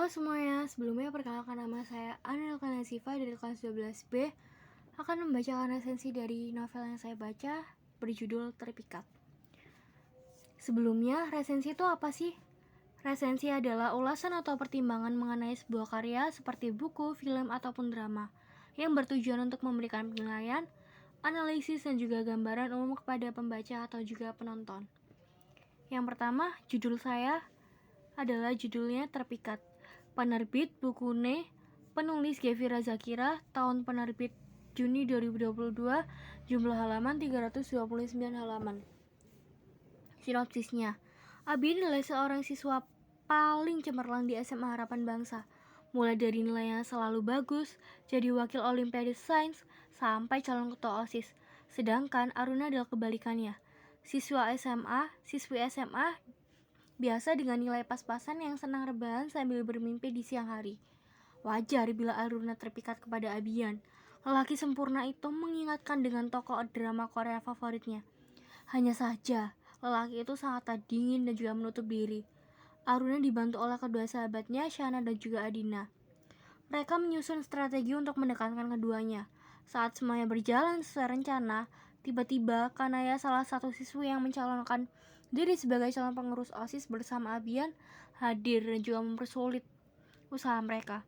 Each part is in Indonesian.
Halo semuanya, sebelumnya perkenalkan nama saya Anelka Nasifa dari kelas 12B akan membacakan resensi dari novel yang saya baca berjudul Terpikat. Sebelumnya, resensi itu apa sih? Resensi adalah ulasan atau pertimbangan mengenai sebuah karya seperti buku, film, ataupun drama yang bertujuan untuk memberikan penilaian, analisis, dan juga gambaran umum kepada pembaca atau juga penonton. Yang pertama, judul saya adalah judulnya Terpikat. Penerbit Bukune, penulis Gevira Zakira, tahun penerbit Juni 2022, jumlah halaman 329 halaman. Sinopsisnya, Abi adalah seorang siswa paling cemerlang di SMA Harapan Bangsa. Mulai dari nilai yang selalu bagus, jadi wakil Olimpiade Sains, sampai calon ketua OSIS. Sedangkan Aruna adalah kebalikannya. Siswi SMA biasa dengan nilai pas-pasan yang senang rebahan sambil bermimpi di siang hari. Wajar bila Aruna terpikat kepada Abian. Lelaki sempurna itu mengingatkan dengan tokoh drama Korea favoritnya. Hanya saja, lelaki itu sangat dingin dan juga menutup diri. Aruna dibantu oleh kedua sahabatnya, Shana dan juga Adina. Mereka menyusun strategi untuk mendekatkan keduanya. Saat semuanya berjalan sesuai rencana, tiba-tiba Kanaya, salah satu siswi yang mencalonkan diri sebagai calon pengurus OSIS bersama Abian, hadir dan juga mempersulit usaha mereka.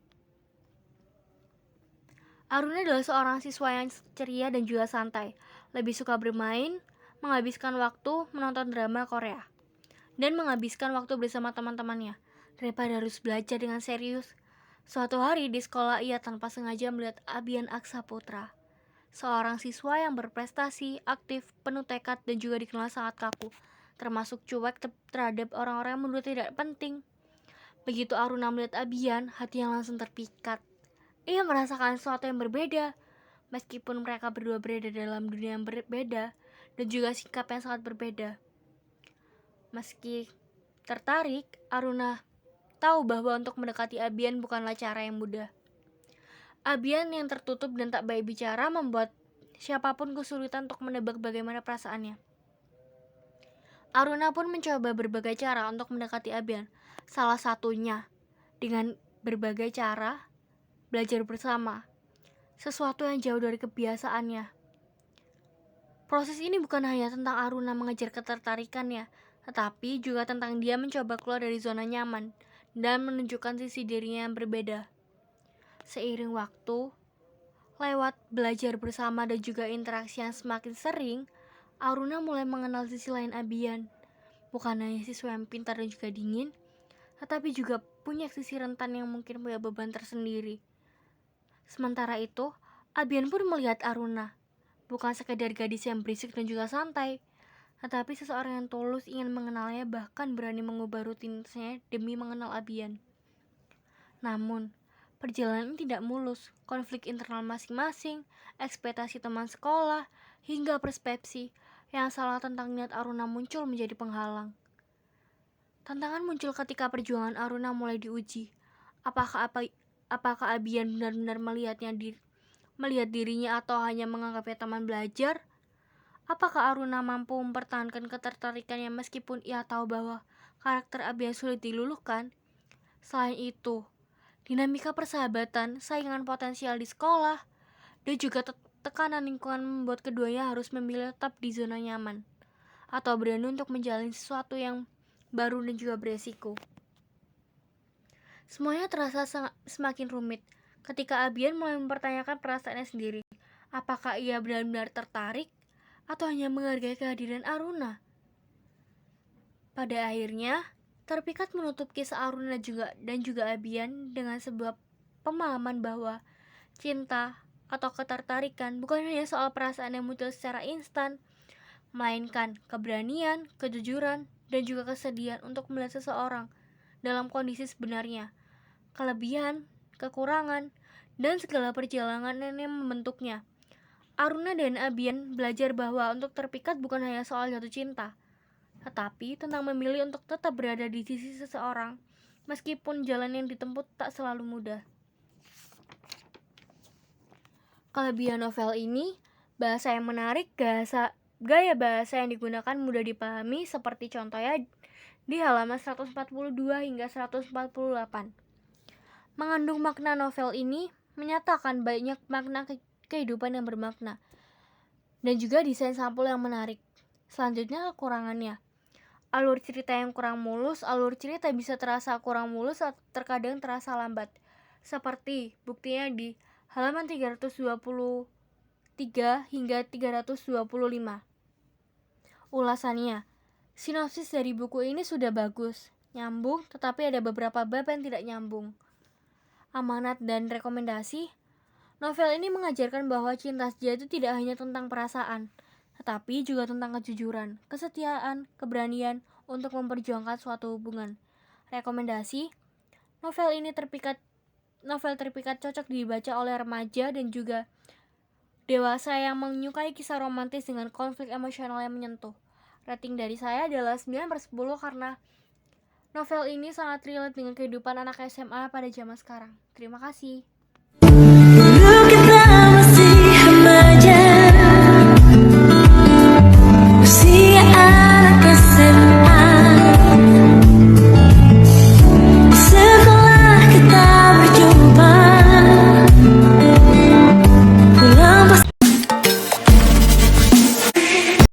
Aruna adalah seorang siswa yang ceria dan juga santai, lebih suka bermain, menghabiskan waktu menonton drama Korea, dan menghabiskan waktu bersama teman-temannya, daripada harus belajar dengan serius. Suatu hari di sekolah ia tanpa sengaja melihat Abian Aksa Putra, seorang siswa yang berprestasi, aktif, penuh tekad, dan juga dikenal sangat kaku, termasuk cuek terhadap orang-orang yang menurut tidak penting. Begitu Aruna melihat Abian, hatinya langsung terpikat. Ia merasakan sesuatu yang berbeda, meskipun mereka berdua berada dalam dunia yang berbeda, dan juga sikap yang sangat berbeda. Meski tertarik, Aruna tahu bahwa untuk mendekati Abian bukanlah cara yang mudah. Abian yang tertutup dan tak baik bicara membuat siapapun kesulitan untuk menebak bagaimana perasaannya. Aruna pun mencoba berbagai cara untuk mendekati Abian. Salah satunya dengan berbagai cara belajar bersama, sesuatu yang jauh dari kebiasaannya. Proses ini bukan hanya tentang Aruna mengejar ketertarikannya, tetapi juga tentang dia mencoba keluar dari zona nyaman dan menunjukkan sisi dirinya yang berbeda. Seiring waktu, lewat belajar bersama dan juga interaksi yang semakin sering, Aruna mulai mengenal sisi lain Abian. Bukan hanya siswa yang pintar dan juga dingin, tetapi juga punya sisi rentan yang mungkin punya beban tersendiri. Sementara itu, Abian pun melihat Aruna, bukan sekedar gadis yang berisik dan juga santai, tetapi seseorang yang tulus ingin mengenalnya, bahkan berani mengubah rutinitasnya demi mengenal Abian. Namun, perjalanan ini tidak mulus. Konflik internal masing-masing, ekspektasi teman sekolah, hingga persepsi yang salah tentang niat Aruna muncul menjadi penghalang. Tantangan muncul ketika perjuangan Aruna mulai diuji. Apakah Abian benar-benar melihat dirinya atau hanya menganggapnya teman belajar? Apakah Aruna mampu mempertahankan ketertarikannya meskipun ia tahu bahwa karakter Abian sulit diluluhkan? Selain itu, dinamika persahabatan, saingan potensial di sekolah, dan juga tekanan lingkungan membuat keduanya harus memilih tetap di zona nyaman atau berani untuk menjalani sesuatu yang baru dan juga beresiko. Semuanya terasa semakin rumit ketika Abian mulai mempertanyakan perasaannya sendiri. Apakah ia benar-benar tertarik atau hanya menghargai kehadiran Aruna? Pada akhirnya, Terpikat menutup kisah Aruna dan juga Abian dengan sebuah pemahaman bahwa cinta atau ketertarikan bukan hanya soal perasaan yang muncul secara instan, melainkan keberanian, kejujuran, dan juga kesedihan untuk melihat seseorang dalam kondisi sebenarnya, kelebihan, kekurangan, dan segala perjalanan yang membentuknya. Aruna dan Abian belajar bahwa untuk terpikat bukan hanya soal jatuh cinta, tetapi tentang memilih untuk tetap berada di sisi seseorang, meskipun jalan yang ditempuh tak selalu mudah. Kelebihan novel ini, bahasa yang menarik, gaya bahasa yang digunakan mudah dipahami, seperti contohnya di halaman 142 hingga 148. Mengandung makna, novel ini menyatakan banyak makna kehidupan yang bermakna dan juga desain sampul yang menarik. Selanjutnya, kekurangannya. Alur cerita yang kurang mulus. Alur cerita bisa terasa kurang mulus atau terkadang terasa lambat. Seperti buktinya di halaman 323 hingga 325. Ulasannya. Sinopsis dari buku ini sudah bagus, nyambung, tetapi ada beberapa bab yang tidak nyambung. Amanat dan rekomendasi. Novel ini mengajarkan bahwa cinta sejati tidak hanya tentang perasaan, tetapi juga tentang kejujuran, kesetiaan, keberanian untuk memperjuangkan suatu hubungan. Rekomendasi. Novel terpikat cocok dibaca oleh remaja dan juga dewasa yang menyukai kisah romantis dengan konflik emosional yang menyentuh. Rating dari saya adalah 9/10 karena novel ini sangat relate dengan kehidupan anak SMA pada zaman sekarang. Terima kasih.